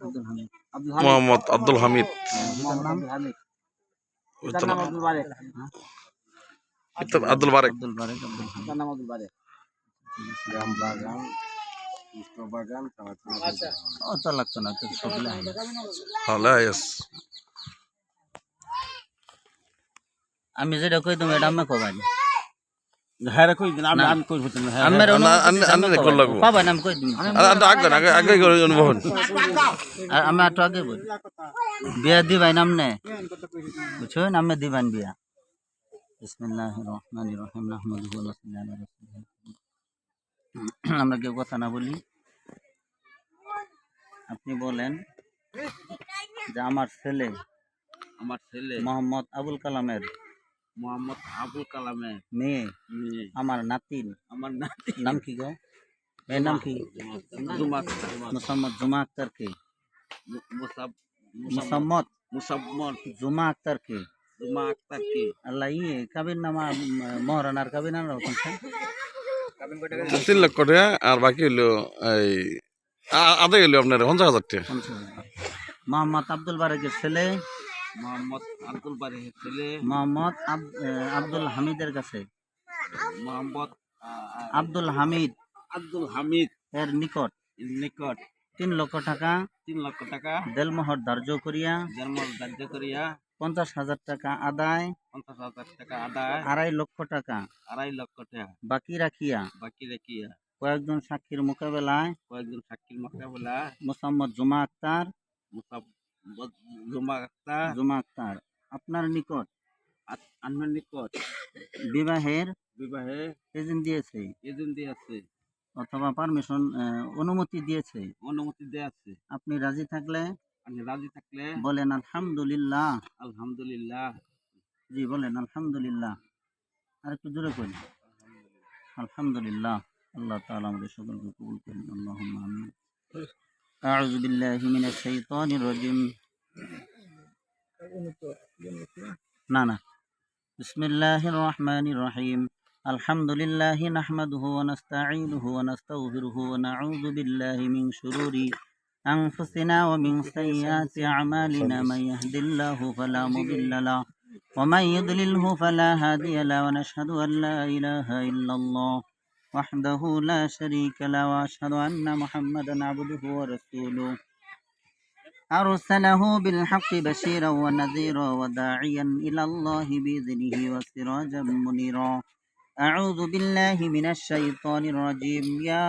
আব্দুল হামিদ। মোহাম্মদ আব্দুল হামিদ। পিতার নাম হামিদ। পিতার নাম আব্দুল বারেক। আব্দুল বারেক। আব্দুল বারেক আব্দুল হামিদ। পিতার নাম আব্দুল বারেক। গ্রাম বাগান, পুষ্প বাগান, আচ্ছা ও তো লাগতো না তো সব লাই। হ্যাঁ ইয়েস। আমি যেটা কই তুমি এটা আমি কবাই হ্যাঁ কই দিন আমি কই হইতাম না হ্যাঁ আমার আন্নে কল লাগবো। পাবা নাম কই দিন আগে আগে করে অনুভব। আমি একটু আগে বলি বিয়া দিবাই নাম নে বুঝছেন আমি দিবান বিয়া বিসমিল্লাহির রহমানির রহিম নাহমাদুহু ওয়া নাসাল্লি আলা রাসূলিহি। আমরা কেউ কথা না বলি। আপনি বলেন যে আমার ছেলে মোহাম্মদ আবুল কালামের মেয়ে আমার নাতিন নাম কি গো? মেয়ের নাম কি? মুসাম্মদ জুমা আক্তার কে? মুসাম্মদ জুমা আক্তার কে? আল্লাহ ইয়ে কাবির নামা মহারানার কাবির নাম 3 লক্ষ টাকা আর বাকি হইলো এই আধা হইলো আপনার 50,000 টাকা। মোহাম্মদ আব্দুল বারেকের ছেলে মোহাম্মদ আব্দুল হামিদের কাছে আব্দুল হামিদ এর নিকট 3 লক্ষ টাকা দেলমোহর ধার্য করিয়া 50,000 টাকা আদায় 2.5 লক্ষ টাকা বাকি রাখিয়া কয়েকজন সাক্ষীর মোকাবেলায় মোসাম্মদ জুমা আক্তার আপনার নিকট বিবাহের এজেন্ট দিয়েছে অথবা পারমিশন অনুমতি দিয়েছে। আপনি রাজি থাকলে বলেন আলহামদুলিল্লাহ। জি বলেন আলহামদুলিল্লাহ। আর একটু জোরে করেন আলহামদুলিল্লাহ। আল্লাহ তাআলা আমাদের সকলকে কবুল করেন। আল্লাহুম্মা আমিন। আউযু বিল্লাহি মিনাশ শাইতানির রাজিম। না বিসমিল্লাহির রহমানির রহিম। আলহামদুলিল্লাহি নাহমাদুহু ওয়া নাস্তাঈনুহু ওয়া নাস্তাগফিরুহু ওয়া নাউযু বিল্লাহি মিন শুরুরি أنفسنا ومن سيئات أعمالنا من يهد الله فلا مضل له ومن يضلله فلا هادي له ونشهد أن لا إله إلا الله وحده لا شريك له وأشهد أن محمدا عبده ورسوله أرسله بالحق بشيرا ونذيرا وداعيا إلى الله بإذنه وسراجا منيرا. أعوذ بالله من الشيطان الرجيم. يا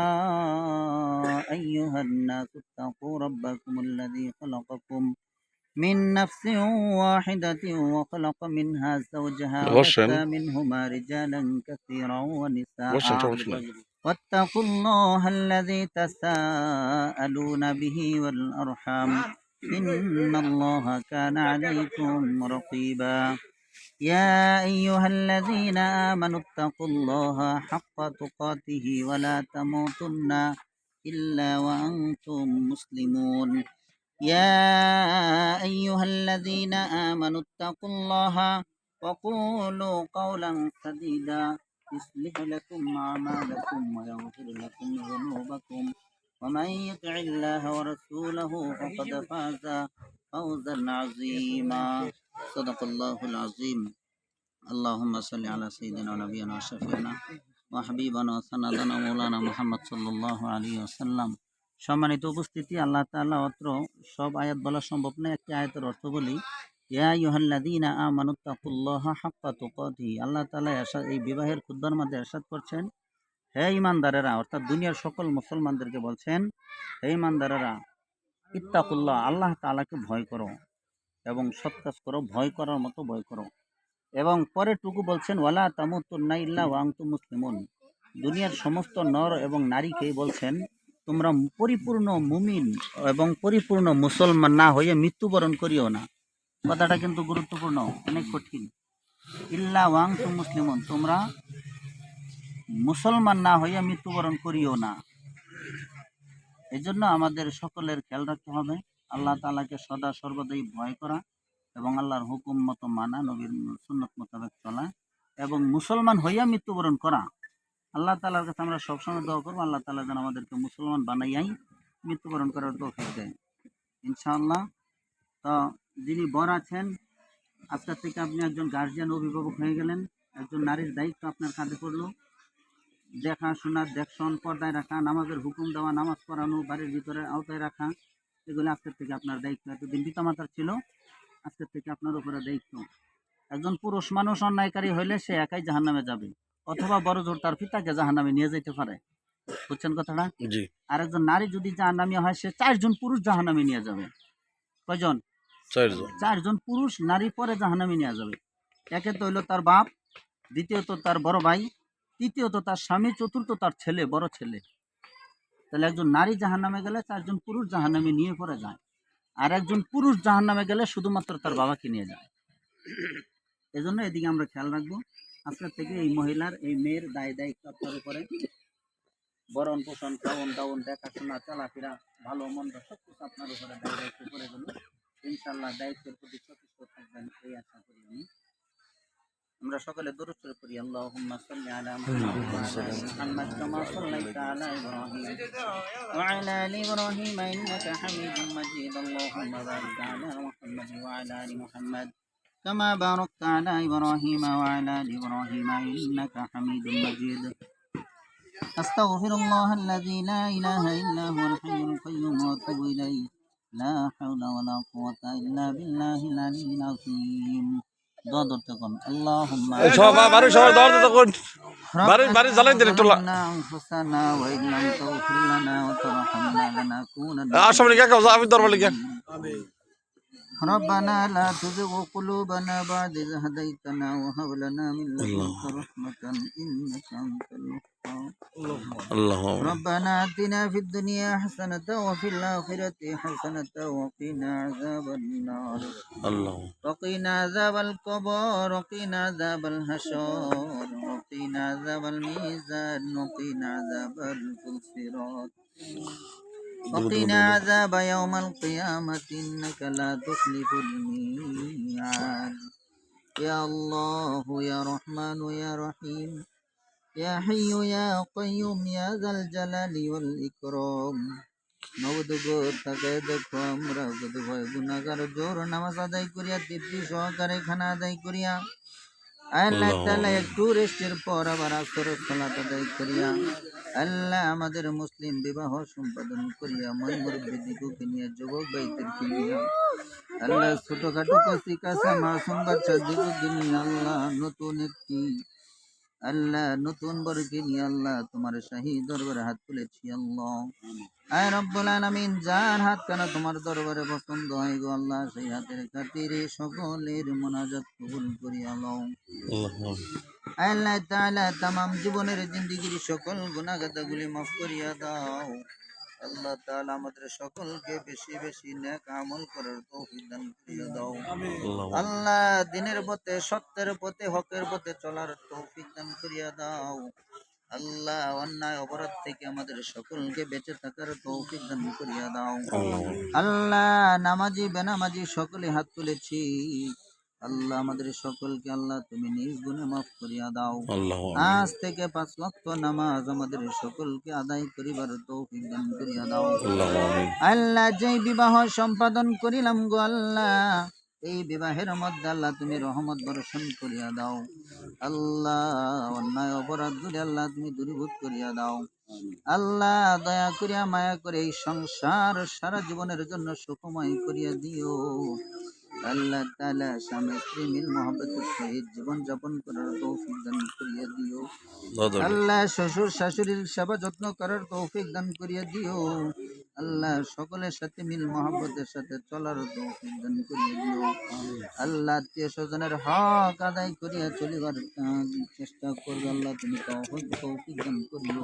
أيها الناس اتقوا ربكم الذي خلقكم من نفس واحدة وخلق منها زوجها وبث منهما رجالا كثيرا ونساء واتقوا الله الذي تساءلون به والأرحام إن الله كان عليكم رقيبا. يا أيها الذين آمنوا اتقوا الله حق تقاته ولا تموتن إلا وأنتم مسلمون. يا أيها الذين آمنوا اتقوا الله وقولوا قولا سديدا يصلح لكم أعمالكم ويغفر لكم ذنوبكم ومن يطع الله ورسوله فقد فاز فوزا عظيما. صدق الله العظيم. اللهم صل على سيدنا ونبينا وشفيعنا وحبيبنا وسندنا مولانا محمد صلى الله عليه وسلم. সম্মানিত উপস্থিতি, আল্লাহ তাআলা অত্র সব আয়াত বলা সম্ভব নয়। একটি আয়াতের অর্থ বলি, ইয়া আইয়ুহাল্লাযীনা আমানুত্তাকুল্লাহা হাক্কা তুকাতিহি। আল্লাহ তাআলা এই বিবাহের খুতবার মধ্যে ইরশাদ করছেন, হে ঈমানদারেরা, অর্থাৎ দুনিয়ার সকল মুসলমানদেরকে বলছেন, হে ঈমানদারেরা, ইত্তাকুল্লাহ, আল্লাহ তাআলাকে ভয় করো এবং সৎ কাজ করো, ভয় করার মতো ভয় করো। এবং পরের টুকু বলছেন, ওয়ালা তামুতুন্না ইল্লা ওয়া আনতুম মুসলিমুন। দুনিয়ার সমস্ত নর এবং নারীকে বলছেন, তোমরা পরিপূর্ণ মুমিন এবং পরিপূর্ণ মুসলমান না হয়ে মৃত্যুবরণ করিও না। কথাটা কিন্তু গুরুত্বপূর্ণ, অনেক কঠিন। ইল্লা ওয়া আনতুম মুসলিমুন, তোমরা মুসলমান না হয়ে মৃত্যুবরণ করিও না। এই জন্য আমাদের সকলের খেয়াল রাখতে হবে, আল্লাহ তাআলাকে সদা সর্বদাই ভয় করা এবং আল্লাহর হুকুম মতো মানা, নবীর সুন্নত মোতাবেক চলা এবং মুসলমান হইয়া মৃত্যুবরণ করা। আল্লাহ তাআলার কাছে আমরা সবসময় দোয়া করবো, আল্লাহ তাআলা যেন আমাদেরকে মুসলমান বানাইয়াই মৃত্যুবরণ করার তৌফিক দেয় ইনশাআল্লাহ। তো যিনি বর আছেন, আজকের থেকে আপনি একজন গার্জিয়ান অভিভাবক হয়ে গেলেন। একজন নারীর দায়িত্ব আপনার কাঁধে পড়লো, দেখাশোনা, দেখশন, পর্দায় রাখা, নামাজের হুকুম দেওয়া, নামাজ পড়ানো, বাড়ির ভিতরে আওতায় রাখা, এগুলো আজকের থেকে আপনার দায়িত্ব। এতদিন পিতামাতার ছিল, আজকের থেকে আপনার উপরে দায়িত্ব। একজন পুরুষ মানুষ অন্যায়কারী হইলে সে একাই জাহান্নামে যাবে, অথবা বড় জোর তার পিতাকে জাহান্নামে নিয়ে যেতে পারে। বুঝছেন কথাটা? জি। আর একজন নারী যদি জাহান্নামী হয়, সে 4 জন পুরুষ জাহান্নামে নিয়ে যাবে। কয়জন? 4 জন। 4 জন পুরুষ নারী পরে জাহান্নামে নিয়ে যাবে। একে তো হইল তার বাপ, দ্বিতীয়ত তার বড় ভাই, তৃতীয়ত তার স্বামী, চতুর্থ তার ছেলে, বড় ছেলে। তাহলে একজন নারী জাহান্নামে গেলে 4 জন পুরুষ জাহান্নামে নিয়ে পড়ে যায়। আর একজন পুরুষ জাহান্নামে গেলে শুধুমাত্র তার বাবাকে নিয়ে যায়। এজন্য এদিকে আমরা খেয়াল রাখবো। আজকের থেকে এই মহিলার, এই মেয়ের দায়িত্ব আপনার উপরে। বরণ পোষণ, খাওয়ন দাওয়ন, দেখাশোনা, চলাফেরা, ভালো মন্দ সবকিছু আপনার উপরে দায়িত্ব করে গেল। ইনশাআল্লাহ দায়িত্বের প্রতি সচেষ্ট থাকবেন, এই আশা করি আমি। আমরা সকলে দরুদ শরীফ পড়ি। আল্লাহুম্মা সাল্লি আলা মুহাম্মাদ ওয়া আলা আলি মুহাম্মাদ কামা সাল্লাইতা আলা ইব্রাহিম ওয়া আলা আলি ইব্রাহিম ইন্নাকা হামিদুম মাজিদ। আল্লাহুম্মা বারিক আলা মুহাম্মাদ ওয়া আলা আলি মুহাম্মাদ কামা বারাকতা আলা ইব্রাহিম ওয়া আলা আলি ইব্রাহিম ইন্নাকা হামিদুম মাজিদ। আস্তাগফিরুল্লাহ আল্লাযী লা ইলাহা ইল্লা হুয়াল হাইয়ুল কাইয়্যুম ওয়া আতুবু ইলাইহি। লা হাওলা ওয়া লা কুওয়াতা ইল্লা বিল্লাহিল আলিয়্যিল আযীম। দোয়া ধরতে কোন আল্লাহুম্মা সবাই বাড়ি সবাই দর দিতে কোন বাড়ি জ্বালাই দিন একটু আনফুসানা ওয়া ইল্লাম তাগফির লানা ওয়া তারহামনা লানাকুনান্না আসলে কে কাজ আমি দরবার লিখে ربنا لا تزغ قلوبنا بعد إذ هديتنا وهب لنا من لدنك رحمة إنك أنت الوهاب. اللهم ربنا آتنا في الدنيا حسنة وفي الآخرة حسنة وقنا عذاب النار. اللهم وقنا عذاب القبر وقنا عذاب الحشر وقنا عذاب الميزان وقنا عذاب الصراط وقنا عذاب يوم القيامة إنك لا تخلف الميعاد. يا الله يا رحمن يا رحيم يا حي يا قيوم يا ذا الجلال والإكرام. নবদুগো তাকায় দেখো আমরা কত ভয় গুনাহগার, জোর নামাজ আদায় করিয়া তৃপ্তি সহকারে খানা আদায় করিয়া আল্লাহ তাআলা একটু রেস্টের পর আবার আসরের সালাত আদায় করিয়া আল্লাহ আমাদের মুসলিম বিবাহ সম্পাদন করিয়া মই মুরব্বিদিকে নিয়ে, যুবক ভাইদেরকে নিয়ে, আল্লাহ ছোটখাটো কাছি কাছা মাসুম বাচ্চাদিকে নিয়ে আল্লাহ নতুন একটি আল্লাহ নতুন বরকে নিয়ে আল্লাহ তোমার শাহী দরবারে হাত তুলেছি। আল্লাহ আয় রব্বুল আলামিন, যার হাত কানা তোমার দরবারে পছন্দ হয় গো আল্লাহ, সেই হাতের খাতিরে সকলের মুনাজাত কবুল করিয়া লও। আল্লাহ তাআলা তামাম জীবনের জিন্দেগির সকল গুনাহ খাতাগুলি মাফ করিয়া দাও। আল্লাহ তাআলা আমাদের সকলকে বেশি বেশি নেক আমল করার তৌফিক দান করিয়া দাও। আল্লাহ দিনের পথে, সত্যের পথে, হকের পথে চলার তৌফিক দান করিয়া দাও। আল্লাহ অন্যায় অপরাধ থেকে আমাদের সকলকে বেঁচে থাকার তৌফিক দান করিয়া দাও। আল্লাহ নামাজি বেনামাজি সকলে হাত তুলেছি, আল্লাহ আমাদের সকলকে আল্লাহ তুমি নিজ গুণে মাফ করিয়া দাও। আজ থেকে 5 ওয়াক্ত নামাজ আমাদের সকলকে আদায় করিবার তৌফিক দান করিয়া দাও। আল্লাহ যেই বিবাহ সম্পাদন করিলাম গো আল্লাহ, এই বিবাহের মধ্যে আল্লাহ তুমি রহমত বর্ষণ করিয়া দাও। আল্লাহ অন্যায় অপরাধ গুলি আল্লাহ তুমি দূরীভূত করিয়া দাও। আল্লাহ দয়া করিয়া মায়া করে এই সংসার সারা জীবনের জন্য সুখময় করিয়া দিও। আল্লাহ তাআলা স্বামী স্ত্রী মিল মহব্বতের সহিত জীবন যাপন করার তৌফিক দান করিয়া দিও। আল্লাহ শ্বশুর শাশুড়ির সেবা যত্ন করার তৌফিক দান করিয়া দিও। আল্লাহ সকলের সাথে মিল মহব্বতের সাথে চলার তৌফিক দান করিয়া দিও। আল্লাহ আত্মীয় স্বজনের হক আদায় করিয়া চলিবার চেষ্টা করবে, আল্লাহ তুমি তৌফিক দান করিও।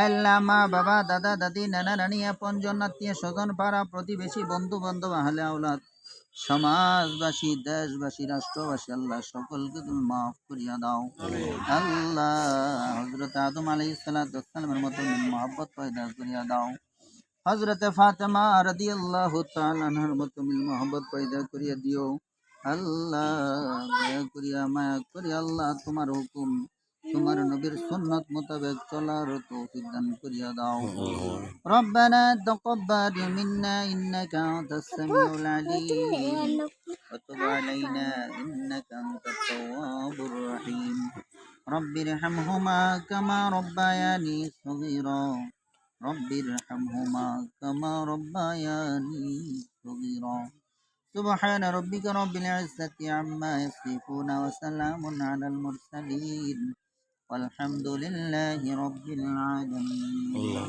আল্লাহ মা বাবা দাদা দাদি নানা নানি আপনজন আত্মীয় স্বজন পাড়া প্রতিবেশী বন্ধু বান্ধব আহলে আওলাদ সমাজবাসী দেশবাসী রাষ্ট্রবাসী আল্লাহ সকলকে তুমি মাফ করিয়া দাও। আল্লাহ হযরত আদম আলাইহিস সালামের মতো মহব্বত পয়দা করিয়া দাও। হযরত ফাতেমা রাদিয়াল্লাহু তাআলা আনহার মতো মহব্বত পয়দা করিয়া দিও। আল্লাহ দয়া করিয়া মায়া করিয়া আল্লাহ তোমার হুকুম তোমার নবীর সুন্নাত মোতাবেক চলার তৌফিক দান করিয়া দাও। রব্বানা তাকাব্বাল মিন্না ইন্নাকা আনতাস সামিউল আলিম ওয়া তুব আলাইনা ইন্নাকা আনতাত তাওয়াবুর রহিম। رب ارحمهما كما ربياني صغيرا رب ارحمهما كما ربياني صغيرا سبحان ربك رب العزة عما يصفون وسلام على المرسلين والحمد لله رب العالمين.